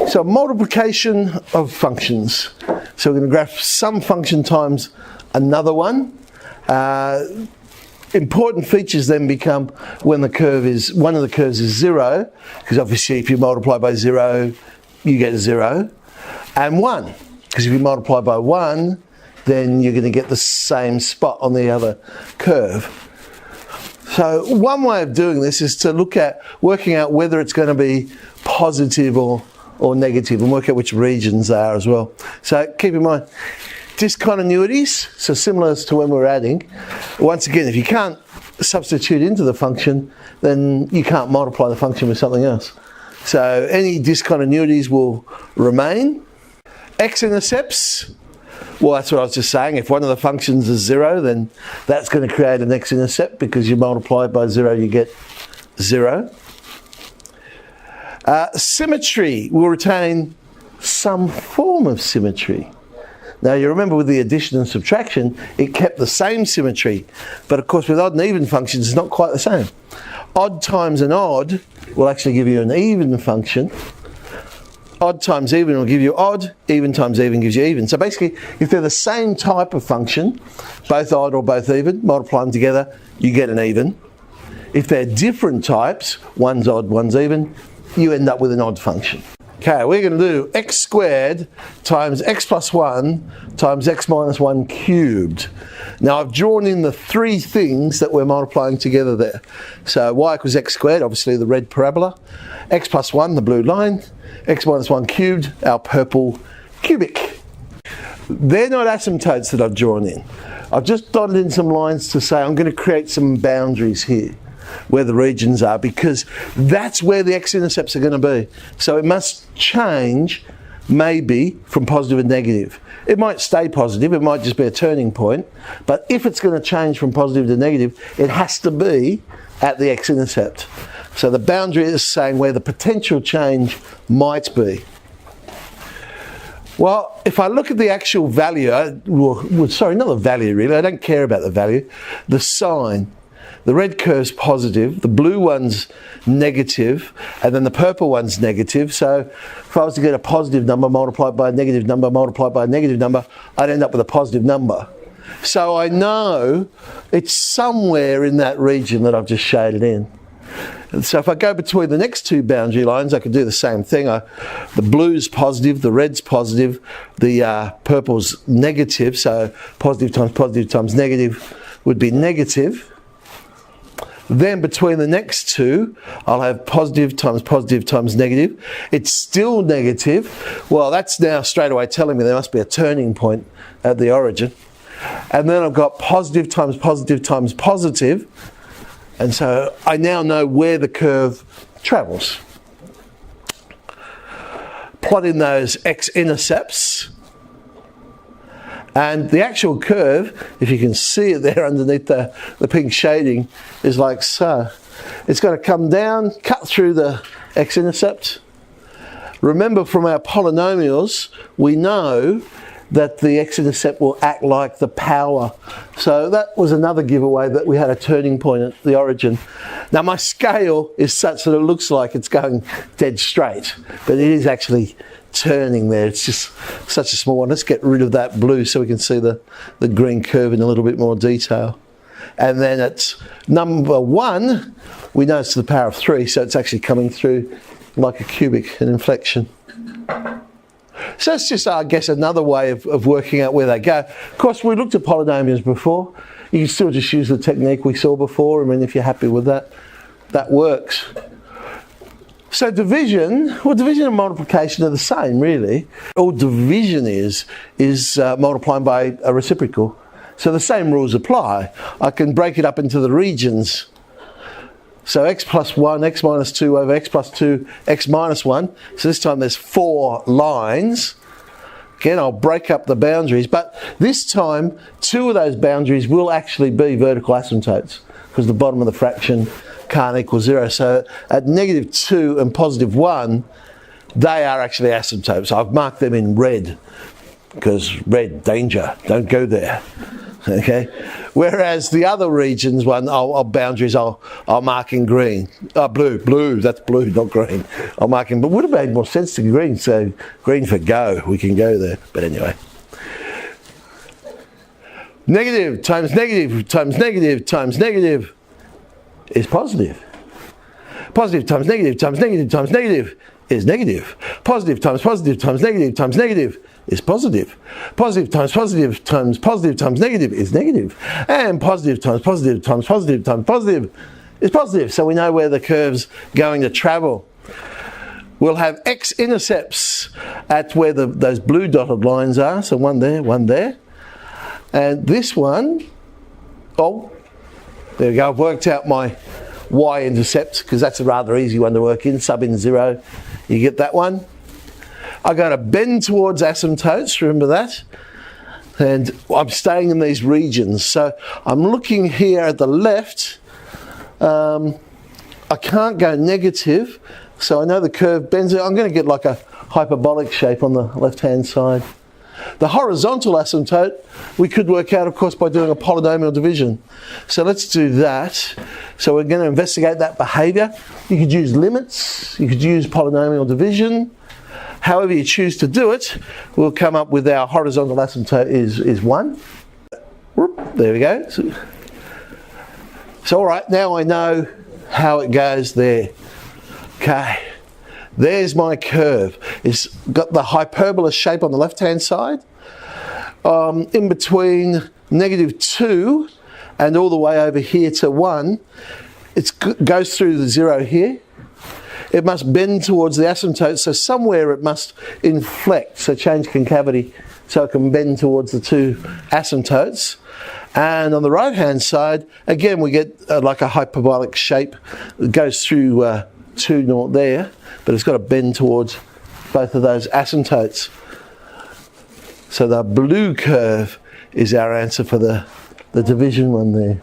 So multiplication of functions. So we're going to graph some function times another one. Important features then become when the curve is, one of the curves is 0, because obviously if you multiply by 0, you get 0, and 1, because if you multiply by 1, then you're going to get the same spot on the other curve. So one way of doing this is to look at working out whether it's going to be positive or negative, and work out which regions they are as well. So keep in mind, discontinuities, so similar to when we're adding. Once again, if you can't substitute into the function, then you can't multiply the function with something else. So any discontinuities will remain. X-intercepts, well, that's what I was just saying. If one of the functions is 0, then that's going to create an x-intercept, because you multiply it by 0, you get 0. Symmetry will retain some form of symmetry. Now you remember with the addition and subtraction, it kept the same symmetry, but of course with odd and even functions it's not quite the same. Odd times an odd will actually give you an even function. Odd times even will give you odd, even times even gives you even. So basically, if they're the same type of function, both odd or both even, multiply them together, you get an even. If they're different types, one's odd, one's even, you end up with an odd function. Okay, we're going to do x squared times x plus 1 times x minus 1 cubed. Now I've drawn in the three things that we're multiplying together there. So y equals x squared, obviously the red parabola, x plus 1, the blue line, x minus 1 cubed, our purple cubic. They're not asymptotes that I've drawn in. I've just dotted in some lines to say I'm going to create some boundaries here, where the regions are, because that's where the x-intercepts are going to be. So it must change maybe from positive and negative. It might stay positive, it might just be a turning point, but if it's going to change from positive to negative, it has to be at the x-intercept. So the boundary is saying where the potential change might be. Well, if I look at the actual value, sorry, not the value really, I don't care about the value, the sign. The red curve's positive, the blue one's negative, and then the purple one's negative. So if I was to get a positive number multiplied by a negative number multiplied by a negative number, I'd end up with a positive number. So I know it's somewhere in that region that I've just shaded in. And so if I go between the next two boundary lines, I could do the same thing. The blue's positive, the red's positive, the purple's negative, so positive times negative would be negative. Then between the next two, I'll have positive times negative. It's still negative. Well, that's now straight away telling me there must be a turning point at the origin. And then I've got positive times positive. And so I now know where the curve travels. Plot in those x-intercepts. And the actual curve, if you can see it there underneath the pink shading, is like so. It's going to come down, cut through the x-intercept. Remember from our polynomials, we know that the x-intercept will act like the power. So that was another giveaway that we had a turning point at the origin. Now my scale is such that it looks like it's going dead straight, but it is actually turning there. It's just such a small one. Let's get rid of that blue so we can see the green curve in a little bit more detail. And then at number 1, we know it's to the power of 3, so it's actually coming through like a cubic, an inflection. So that's just, I guess, another way of working out where they go. Of course, we looked at polynomials before. You can still just use the technique we saw before. I mean, if you're happy with that, that works. So division, well, division and multiplication are the same, really. All division is multiplying by a reciprocal. So the same rules apply. I can break it up into the regions. So x plus 1, x minus 2 over x plus 2, x minus 1. So this time there's 4 lines. Again, I'll break up the boundaries, but this time 2 of those boundaries will actually be vertical asymptotes, because the bottom of the fraction can't equal 0. So at negative 2 and positive 1, they are actually asymptotes. I've marked them in red, because red, danger, don't go there. Okay, whereas the other regions one, boundaries, I'll mark in green. Blue, that's blue, not green. I'll mark in, but would have made more sense to green, so green for go, we can go there. But anyway. Negative times negative times negative times negative is positive. Positive times negative times negative times negative is negative. Positive times negative is positive. Positive times positive times negative is negative. And positive times positive times positive times positive is positive. So we know where the curve's going to travel. We'll have x-intercepts at where those blue dotted lines are. So one there. And this one, there we go, I've worked out my y-intercept, because that's a rather easy one to work in, sub in 0, you get that one. I've got to bend towards asymptotes, remember that? And I'm staying in these regions. So I'm looking here at the left, I can't go negative, so I know the curve bends. I'm going to get like a hyperbolic shape on the left-hand side. The horizontal asymptote we could work out, of course, by doing a polynomial division. So let's do that. So we're going to investigate that behaviour. You could use limits, you could use polynomial division. However you choose to do it, we'll come up with our horizontal asymptote is 1. There we go. So all right, now I know how it goes there. Okay. There's my curve. It's got the hyperbola shape on the left-hand side. In between -2 and all the way over here to 1, it goes through the 0 here. It must bend towards the asymptote, so somewhere it must inflect, so change concavity so it can bend towards the two asymptotes. And on the right-hand side, again, we get like a hyperbolic shape. It goes through 2 naught there, but it's got to bend towards both of those asymptotes. So the blue curve is our answer for the division one there.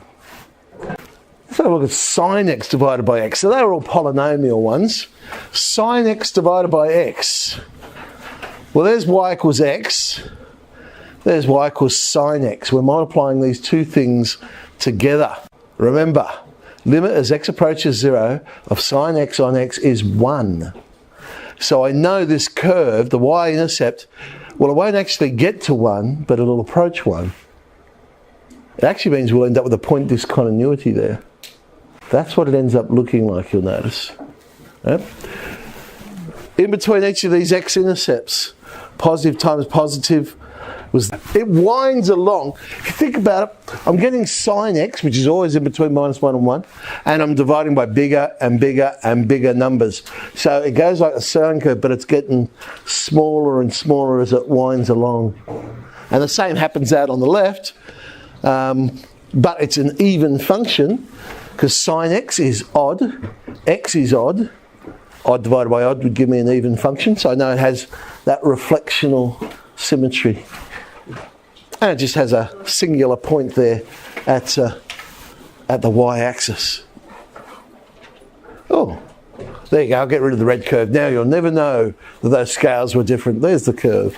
Let's have a look at sine x divided by x. So they're all polynomial ones. Sine x divided by x. Well, there's y equals x. There's y equals sine x. We're multiplying these two things together. Remember, limit as x approaches 0 of sine x on x is 1. So I know this curve, the y-intercept, well, it won't actually get to 1, but it'll approach 1. It actually means we'll end up with a point discontinuity there. That's what it ends up looking like, you'll notice. Yep. In between each of these x-intercepts, positive times positive, it winds along. If you think about it, I'm getting sine x, which is always in between -1 and 1, and I'm dividing by bigger and bigger and bigger numbers. So it goes like a sine curve, but it's getting smaller and smaller as it winds along. And the same happens out on the left, but it's an even function, because sine x is odd, x is odd. Odd divided by odd would give me an even function, so I know it has that reflectional symmetry. And it just has a singular point there at the y-axis. Oh, there you go, I'll get rid of the red curve. Now you'll never know that those scales were different. There's the curve.